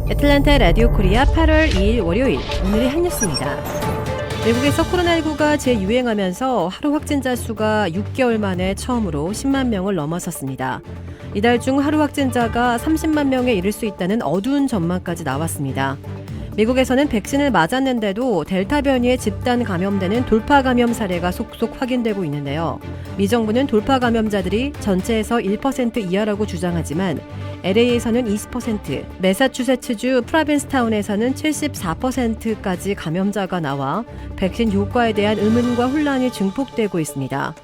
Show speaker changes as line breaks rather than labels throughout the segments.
애틀랜타 라디오 코리아 8월 2일 월요일 오늘의 한 뉴스입니다. 미국에서 코로나19가 재유행하면서 하루 확진자 수가 6개월 만에 처음으로 10만 명을 넘어섰습니다. 이달 중 하루 확진자가 30만 명에 이를 수 있다는 어두운 전망까지 나왔습니다. 미국에서는 백신을 맞았는데도 델타 변이에 집단 감염되는 돌파 감염 사례가 속속 확인되고 있는데요. 미 정부는 돌파 감염자들이 전체에서 1% 이하라고 주장하지만 LA에서는 20%, 매사추세츠주 프라빈스타운에서는 74%까지 감염자가 나와 백신 효과에 대한 의문과 혼란이 증폭되고 있습니다.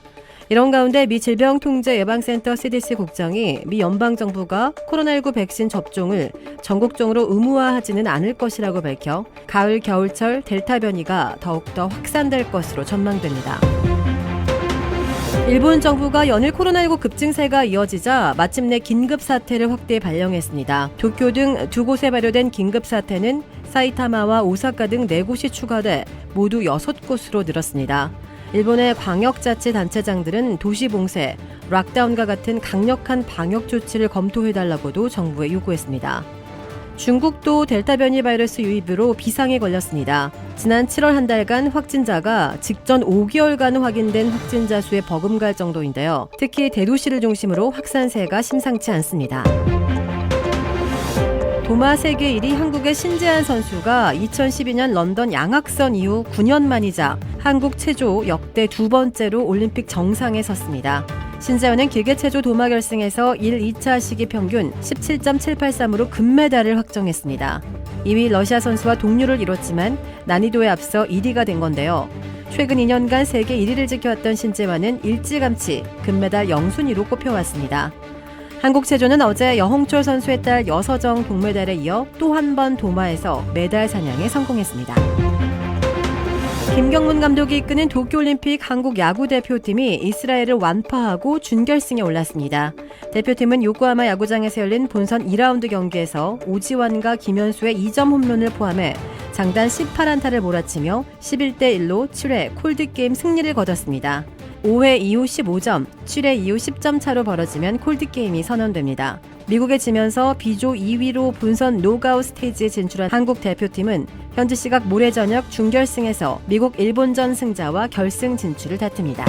이런 가운데 미 질병통제예방센터 CDC 국장이 미 연방정부가 코로나19 백신 접종을 전국적으로 의무화하지는 않을 것이라고 밝혀 가을, 겨울철 델타 변이가 더욱더 확산될 것으로 전망됩니다. 일본 정부가 연일 코로나19 급증세가 이어지자 마침내 긴급사태를 확대 발령했습니다. 도쿄 등 두 곳에 발효된 긴급사태는 사이타마와 오사카 등 4곳이 추가돼 모두 6곳으로 늘었습니다. 일본의 광역자치단체장들은 도시봉쇄, 락다운과 같은 강력한 방역 조치를 검토해달라고도 정부에 요구했습니다. 중국도 델타 변이 바이러스 유입으로 비상에 걸렸습니다. 지난 7월 한 달간 확진자가 직전 5개월간 확인된 확진자 수에 버금갈 정도인데요. 특히 대도시를 중심으로 확산세가 심상치 않습니다. 도마 세계 1위 한국의 신재한 선수가 2012년 런던 양악선 이후 9년 만이자 한국 체조 역대 두 번째로 올림픽 정상에 섰습니다. 신재환은 기계체조 도마 결승에서 1, 2차 시기 평균 17.783으로 금메달을 확정했습니다. 2위 러시아 선수와 동률을 이뤘지만 난이도에 앞서 1위가 된 건데요. 최근 2년간 세계 1위를 지켜왔던 신재환은 일찌감치 금메달 영순위로 꼽혀왔습니다. 한국 체조는 어제 여홍철 선수의 딸 여서정 동메달에 이어 또 한 번 도마에서 메달 사냥에 성공했습니다. 김경문 감독이 이끄는 도쿄올림픽 한국 야구대표팀이 이스라엘을 완파하고 준결승에 올랐습니다. 대표팀은 요코하마 야구장에서 열린 본선 2라운드 경기에서 오지환과 김현수의 2점 홈런을 포함해 장단 18안타를 몰아치며 11대1로 7회 콜드게임 승리를 거뒀습니다. 5회 이후 15점, 7회 이후 10점 차로 벌어지면 콜드게임이 선언됩니다. 미국에 지면서 B조 2위로 본선 노그아웃 스테이지에 진출한 한국 대표팀은 현지 시각 모레 저녁 준결승에서 미국 일본전 승자와 결승 진출을 다툽니다.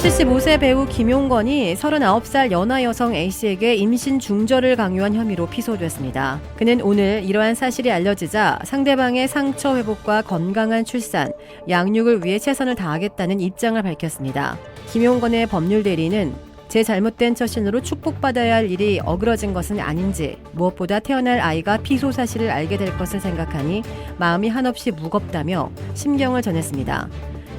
75세 배우 김용건이 39살 연하 여성 A씨에게 임신 중절을 강요한 혐의로 피소됐습니다. 그는 오늘 이러한 사실이 알려지자 상대방의 상처 회복과 건강한 출산, 양육을 위해 최선을 다하겠다는 입장을 밝혔습니다. 김용건의 법률 대리는 제 잘못된 처신으로 축복받아야 할 일이 어그러진 것은 아닌지, 무엇보다 태어날 아이가 피소 사실을 알게 될 것을 생각하니 마음이 한없이 무겁다며 심경을 전했습니다.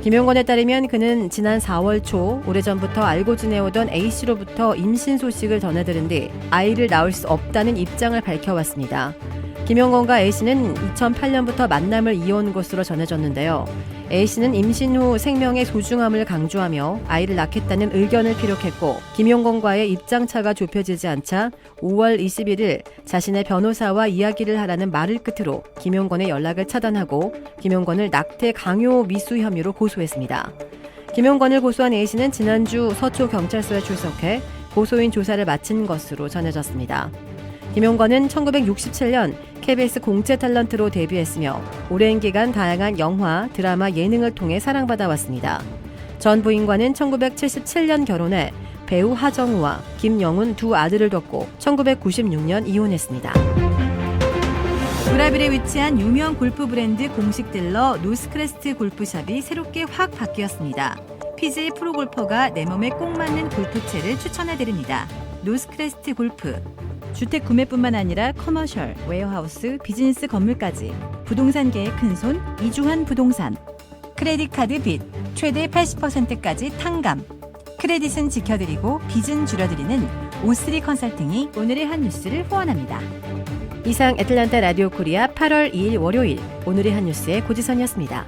김용건에 따르면 그는 지난 4월 초 오래전부터 알고 지내오던 A씨로부터 임신 소식을 전해들은 뒤 아이를 낳을 수 없다는 입장을 밝혀왔습니다. 김용건과 A씨는 2008년부터 만남을 이어온 것으로 전해졌는데요. A씨는 임신 후 생명의 소중함을 강조하며 아이를 낳겠다는 의견을 피력했고 김용건과의 입장차가 좁혀지지 않자 5월 21일 자신의 변호사와 이야기를 하라는 말을 끝으로 김용건의 연락을 차단하고 김용건을 낙태 강요 미수 혐의로 고소했습니다. 김용건을 고소한 A씨는 지난주 서초경찰서에 출석해 고소인 조사를 마친 것으로 전해졌습니다. 김용건은 1967년 KBS 공채 탤런트로 데뷔했으며 오랜 기간 다양한 영화, 드라마, 예능을 통해 사랑받아왔습니다. 전 부인과는 1977년 결혼해 배우 하정우와 김영훈 두 아들을 뒀고 1996년 이혼했습니다.
브라질에 위치한 유명 골프 브랜드 공식 딜러 노스크레스트 골프샵이 새롭게 확 바뀌었습니다. PGA 프로골퍼가 내 몸에 꼭 맞는 골프채를 추천해드립니다. 노스크레스트 골프. 주택 구매뿐만 아니라 커머셜, 웨어하우스, 비즈니스 건물까지 부동산계의 큰손 이주환 부동산. 크레딧 카드 빚 최대 80%까지 탕감. 크레딧은 지켜드리고 빚은 줄여드리는 O3 컨설팅이 오늘의 한 뉴스를 후원합니다.
이상 애틀랜타 라디오 코리아 8월 2일 월요일 오늘의 한 뉴스의 고지선이었습니다.